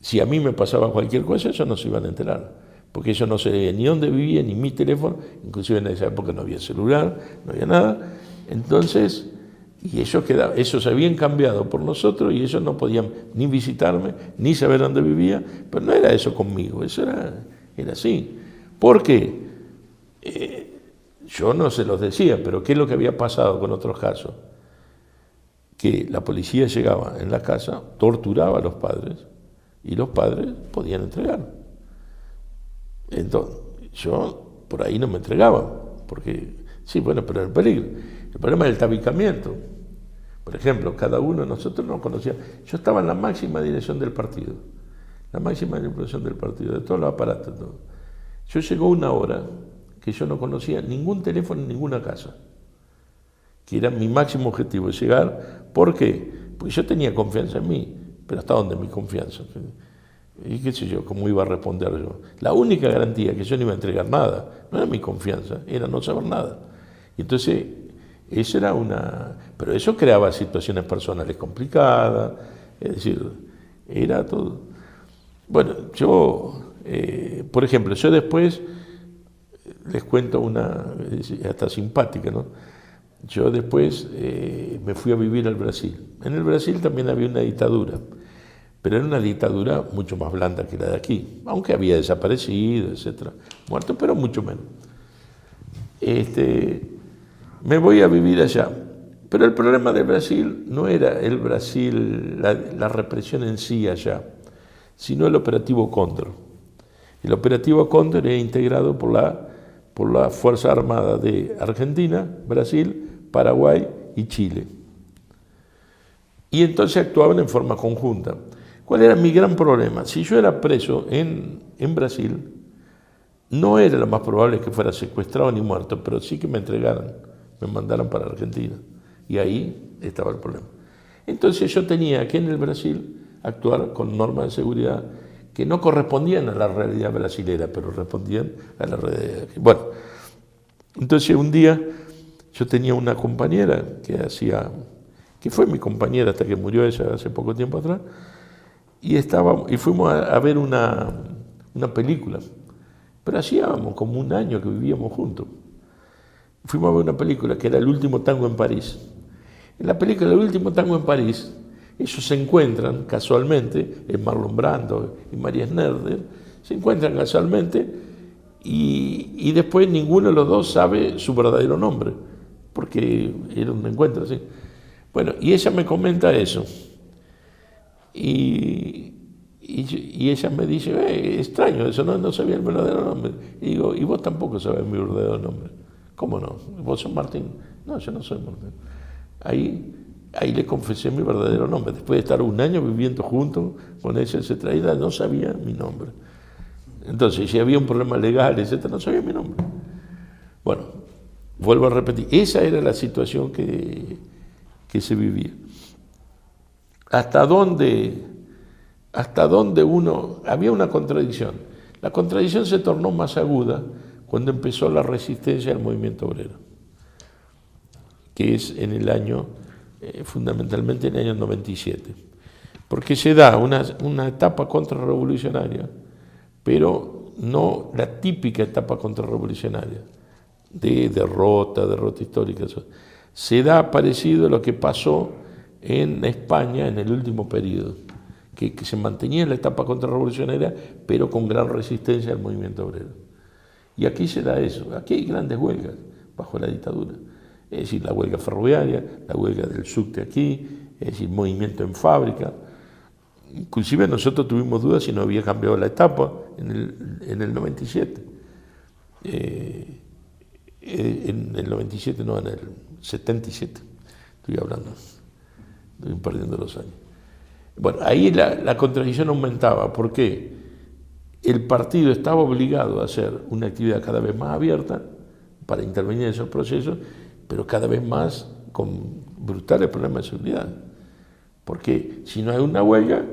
si a mí me pasaba cualquier cosa, ellos no se iban a enterar, porque ellos no sabían ni dónde vivía, ni mi teléfono, inclusive en esa época no había celular, no había nada. Entonces, y ellos habían cambiado por nosotros y ellos no podían ni visitarme, ni saber dónde vivía, pero no era eso conmigo, eso era así. ¿Por qué? Yo no se los decía, pero ¿qué es lo que había pasado con otros casos? Que la policía llegaba en la casa, torturaba a los padres y los padres podían entregar. Entonces, yo por ahí no me entregaba, porque sí, bueno, pero el peligro. El problema es el tabicamiento. Por ejemplo, cada uno de nosotros no conocía. Yo estaba en la máxima dirección del partido, de todos los aparatos. Todo. Yo llegó una hora que yo no conocía ningún teléfono en ninguna casa, que era mi máximo objetivo, llegar. ¿Por qué? Porque yo tenía confianza en mí, pero ¿hasta dónde mi confianza? Y qué sé yo, ¿cómo iba a responder yo? La única garantía que yo no iba a entregar nada, no era mi confianza, era no saber nada. Y entonces, eso era pero eso creaba situaciones personales complicadas, es decir, era todo. Bueno, yo, por ejemplo, yo después les cuento una, hasta simpática, ¿no? Yo después me fui a vivir al Brasil. En el Brasil también había una dictadura, pero era una dictadura mucho más blanda que la de aquí, aunque había desaparecido, etcétera, muerto, pero mucho menos. Me voy a vivir allá, pero el problema del Brasil no era el Brasil, la represión en sí allá, sino el operativo Cóndor. El operativo Cóndor era integrado por la Fuerza Armada de Argentina, Brasil, Paraguay y Chile. Y entonces actuaban en forma conjunta. ¿Cuál era mi gran problema? Si yo era preso en Brasil, no era lo más probable que fuera secuestrado ni muerto, pero sí que me entregaran, me mandaran para Argentina. Y ahí estaba el problema. Entonces yo tenía que en el Brasil actuar con normas de seguridad que no correspondían a la realidad brasilera, pero respondían a la realidad. Bueno, entonces un día yo tenía una compañera que fue mi compañera hasta que murió ella hace poco tiempo atrás, y fuimos a ver una película, pero hacíamos como un año que vivíamos juntos. Fuimos a ver una película que era El último tango en París. En la película El último tango en París, ellos se encuentran casualmente, Marlon Brando y María Snerder, se encuentran casualmente y después ninguno de los dos sabe su verdadero nombre, porque era un encuentro así. Bueno, y ella me comenta eso. Y ella me dice, extraño, eso no sabía el verdadero nombre. Y digo, y vos tampoco sabés mi verdadero nombre. ¿Cómo no? ¿Vos sos Martín? No, yo no soy Martín. Ahí le confesé mi verdadero nombre. Después de estar un año viviendo juntos con ella, etc., ella no sabía mi nombre. Entonces, si había un problema legal, etc., no sabía mi nombre. Bueno, vuelvo a repetir, esa era la situación que se vivía. ¿Hasta dónde había una contradicción? La contradicción se tornó más aguda cuando empezó la resistencia al movimiento obrero, que es en el año, fundamentalmente en el año 97, porque se da una etapa contrarrevolucionaria, pero no la típica etapa contrarrevolucionaria, de derrota histórica. Se da parecido a lo que pasó en España en el último periodo, que se mantenía en la etapa contrarrevolucionaria, pero con gran resistencia al movimiento obrero. Y aquí se da eso, aquí hay grandes huelgas bajo la dictadura, es decir, la huelga ferroviaria, la huelga del subte aquí, es decir, movimiento en fábrica. Inclusive nosotros tuvimos dudas si no había cambiado la etapa en el 97. En el 97, no, en el 77, estoy hablando, estoy perdiendo los años. Bueno, ahí la contradicción aumentaba, porque el partido estaba obligado a hacer una actividad cada vez más abierta para intervenir en esos procesos, pero cada vez más con brutales problemas de seguridad. Porque si no hay una huelga,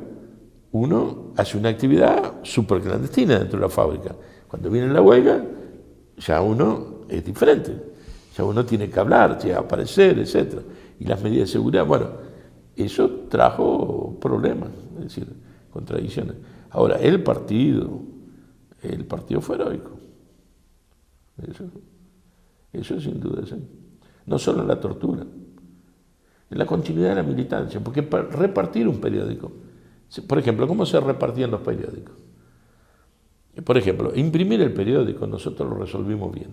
uno hace una actividad súper clandestina dentro de la fábrica. Cuando viene la huelga, ya uno es diferente. Ya uno tiene que hablar, tiene que aparecer, etc. Y las medidas de seguridad, bueno, eso trajo problemas, es decir, contradicciones. Ahora, el partido fue heroico. Eso sin duda, sí. No solo en la tortura, en la continuidad de la militancia, porque para repartir un periódico, por ejemplo, ¿cómo se repartían los periódicos? Por ejemplo, imprimir el periódico nosotros lo resolvimos bien,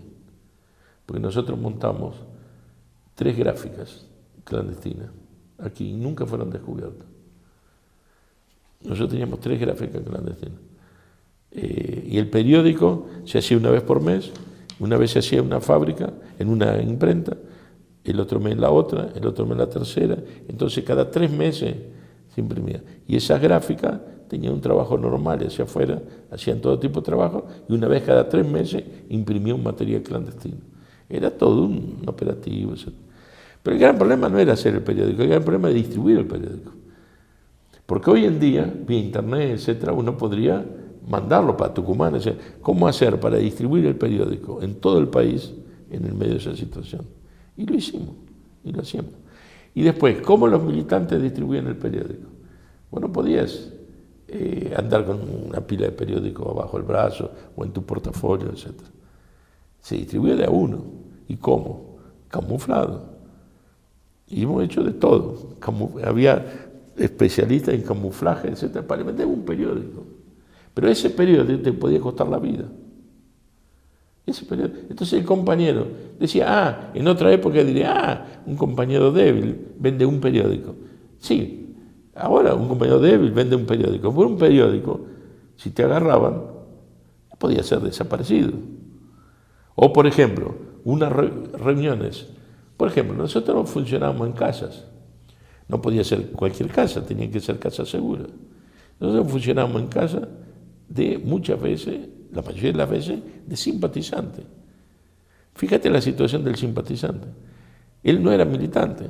porque nosotros montamos 3 gráficas clandestinas aquí y nunca fueron descubiertas. Nosotros teníamos 3 gráficas clandestinas. Y el periódico se hacía una vez por mes, una vez se hacía en una fábrica, en una imprenta, el otro mes en la otra, el otro mes en la tercera, entonces cada 3 meses se imprimía. Y esas gráficas tenían un trabajo normal hacia afuera, hacían todo tipo de trabajo, y una vez cada 3 meses imprimía un material clandestino. Era todo un operativo, etc. Pero el gran problema no era hacer el periódico, el gran problema era distribuir el periódico. Porque hoy en día, vía internet, etcétera, uno podría mandarlo para Tucumán, etc. ¿Cómo hacer para distribuir el periódico en todo el país en el medio de esa situación? Y lo hicimos, y lo hacíamos. Y después, ¿cómo los militantes distribuían el periódico? Bueno, podías andar con una pila de periódico abajo el brazo o en tu portafolio, etc. Se distribuía de a uno. ¿Y cómo? Camuflado. Y hemos hecho de todo. Había especialistas en camuflaje, etc. para vender un periódico. Pero ese periódico te podía costar la vida. Entonces el compañero decía, en otra época diría, un compañero débil vende un periódico. Sí, ahora un compañero débil vende un periódico. Por un periódico, si te agarraban, podía ser desaparecido. O, por ejemplo, unas reuniones. Por ejemplo, nosotros funcionábamos en casas. No podía ser cualquier casa, tenía que ser casa segura. Nosotros funcionábamos en casa de muchas veces, la mayoría de las veces, de simpatizante. Fíjate la situación del simpatizante. Él no era militante,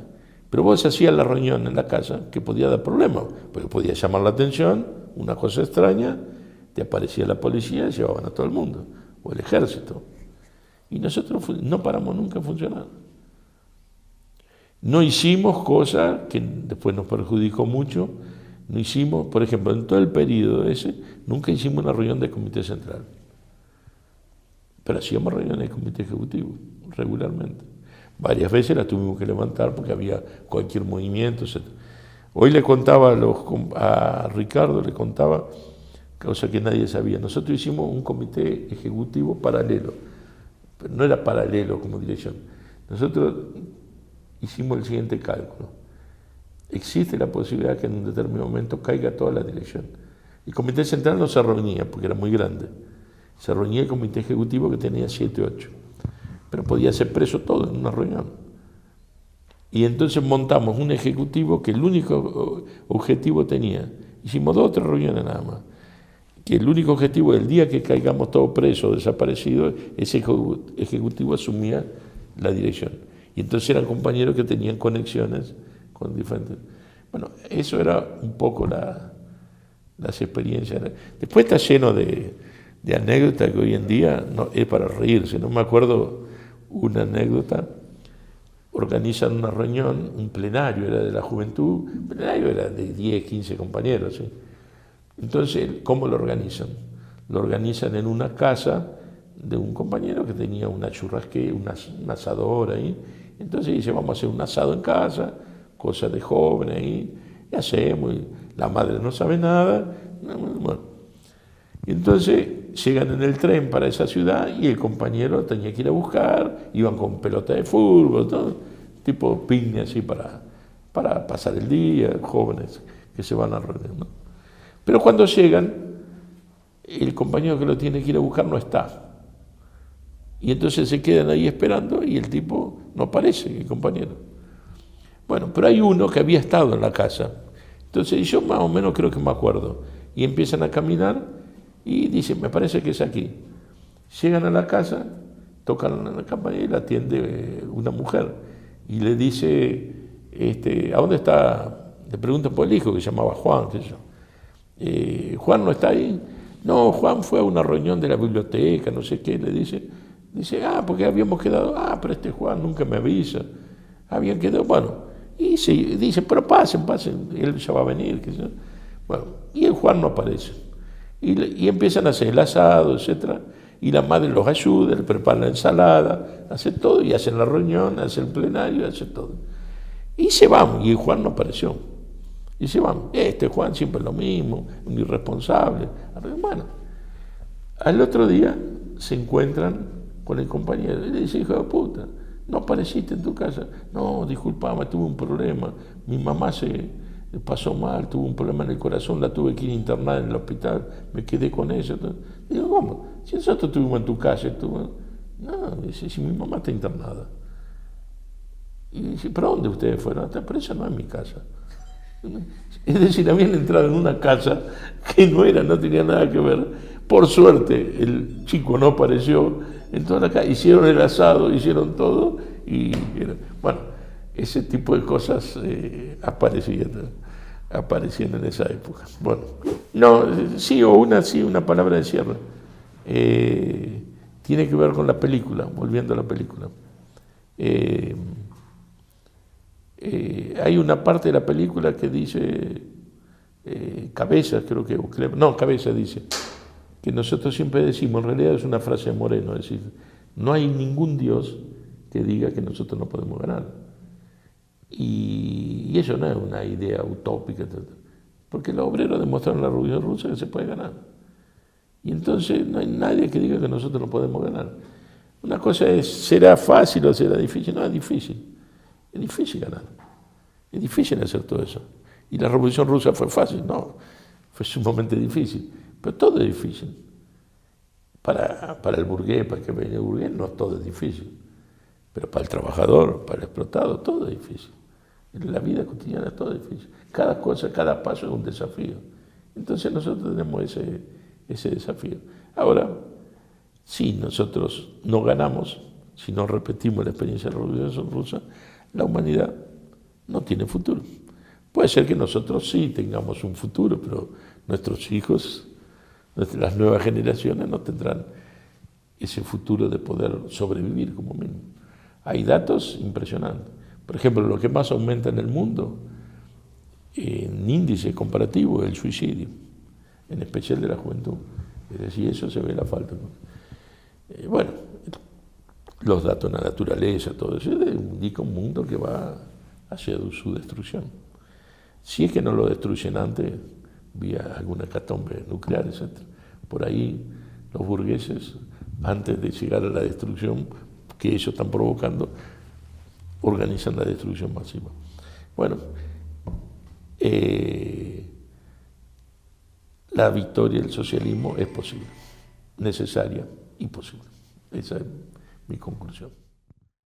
pero vos hacías la reunión en la casa que podía dar problemas, porque podía llamar la atención, una cosa extraña, te aparecía la policía y llevaban a todo el mundo, o el ejército. Y nosotros no paramos nunca de funcionar. No hicimos cosas que después nos perjudicó mucho. No hicimos, por ejemplo, en todo el periodo ese, nunca hicimos una reunión del Comité Central. Pero hacíamos reuniones del Comité Ejecutivo, regularmente. Varias veces las tuvimos que levantar porque había cualquier movimiento, etc. Hoy le contaba a Ricardo, le contaba, cosa que nadie sabía. Nosotros hicimos un Comité Ejecutivo paralelo, pero no era paralelo como dirección. Nosotros hicimos el siguiente cálculo. Existe la posibilidad que en un determinado momento caiga toda la dirección. El Comité Central no se reunía porque era muy grande. Se reunía el Comité Ejecutivo que tenía 7 o 8. Pero podía ser preso todo en una reunión. Y entonces montamos un ejecutivo que el único objetivo tenía. Hicimos 2 o 3 reuniones nada más. Que el único objetivo, el día que caigamos todos presos o desaparecidos, ese ejecutivo asumía la dirección. Y entonces eran compañeros que tenían conexiones con diferentes. Bueno, eso era un poco las experiencias. Después está lleno de anécdotas que hoy en día no, es para reírse. No me acuerdo una anécdota. Organizan una reunión, un plenario, era de la juventud, un plenario era de 10, 15 compañeros. ¿Sí? Entonces, ¿cómo lo organizan? Lo organizan en una casa de un compañero que tenía una churrasquería, un asador ahí. Entonces dice, vamos a hacer un asado en casa, cosas de jóvenes ahí, y hacemos, y la madre no sabe nada. Bueno. Y entonces llegan en el tren para esa ciudad y el compañero tenía que ir a buscar, iban con pelota de fútbol, todo, tipo piña así para pasar el día, jóvenes que se van a reunir, ¿no? Pero cuando llegan, el compañero que lo tiene que ir a buscar no está. Y entonces se quedan ahí esperando y el tipo no aparece, el compañero. Bueno, pero hay uno que había estado en la casa. Entonces yo más o menos creo que me acuerdo. Y empiezan a caminar y dicen, me parece que es aquí. Llegan a la casa, tocan la campanilla y la atiende una mujer. Y le dice, ¿a dónde está? Le preguntan por el hijo que se llamaba Juan, qué sé yo. ¿Juan no está ahí? No, Juan fue a una reunión de la biblioteca, no sé qué, le dice. Dice, porque habíamos quedado, pero este Juan nunca me avisa. Habían quedado, bueno. Y dice, pero pasen, él ya va a venir. Qué sé yo. Bueno, y el Juan no aparece. Y empiezan a hacer el asado, etcétera. Y la madre los ayuda, le prepara la ensalada, hace todo, y hacen la reunión, hace el plenario, hace todo. Y se van, y el Juan no apareció. Y se van. Juan siempre es lo mismo, un irresponsable. Bueno, al otro día se encuentran con el compañero y le dice, hijo de puta, ¿no apareciste en tu casa? No, disculpame, tuve un problema. Mi mamá se pasó mal, tuvo un problema en el corazón, la tuve que ir internada en el hospital, me quedé con ella. Digo, ¿cómo? Si nosotros estuvimos en tu casa, no, dice, si mi mamá está internada. Y dice, ¿pero dónde ustedes fueron? Pero esa no es mi casa. Es decir, habían entrado en una casa que no tenía nada que ver. Por suerte, el chico no apareció en toda la casa, hicieron el asado, hicieron todo, bueno, ese tipo de cosas aparecían en esa época. Bueno, no, sí, una palabra de cierre. Tiene que ver con la película, volviendo a la película. Hay una parte de la película que dice, Cabeza, creo que, no, Cabeza dice, que nosotros siempre decimos, en realidad es una frase de Moreno, es decir, no hay ningún Dios que diga que nosotros no podemos ganar. Y eso no es una idea utópica, porque los obreros demostraron en la Revolución Rusa que se puede ganar. Y entonces no hay nadie que diga que nosotros no podemos ganar. Una cosa es, ¿será fácil o será difícil? No, es difícil. Es difícil ganar. Es difícil hacer todo eso. ¿Y la Revolución Rusa fue fácil? No, fue sumamente difícil. Pero todo es difícil. Para el burgués, para el que viene el burgués, no todo es difícil. Pero para el trabajador, para el explotado, todo es difícil. En la vida cotidiana todo es difícil. Cada cosa, cada paso es un desafío. Entonces nosotros tenemos ese desafío. Ahora, si nosotros no ganamos, si no repetimos la experiencia de la Revolución Rusa, la humanidad no tiene futuro. Puede ser que nosotros sí tengamos un futuro, pero nuestros hijos, las nuevas generaciones no tendrán ese futuro de poder sobrevivir como mínimo. Hay datos impresionantes. Por ejemplo, lo que más aumenta en el mundo, en índice comparativo, es el suicidio, en especial de la juventud. Es decir, eso se ve la falta. Bueno, los datos de la naturaleza, todo eso, indica un mundo que va hacia su destrucción. Si es que no lo destruyen antes, vía alguna hecatombe nuclear, etc. Por ahí los burgueses, antes de llegar a la destrucción que ellos están provocando, organizan la destrucción masiva. Bueno, la victoria del socialismo es posible, necesaria y posible. Esa es mi conclusión.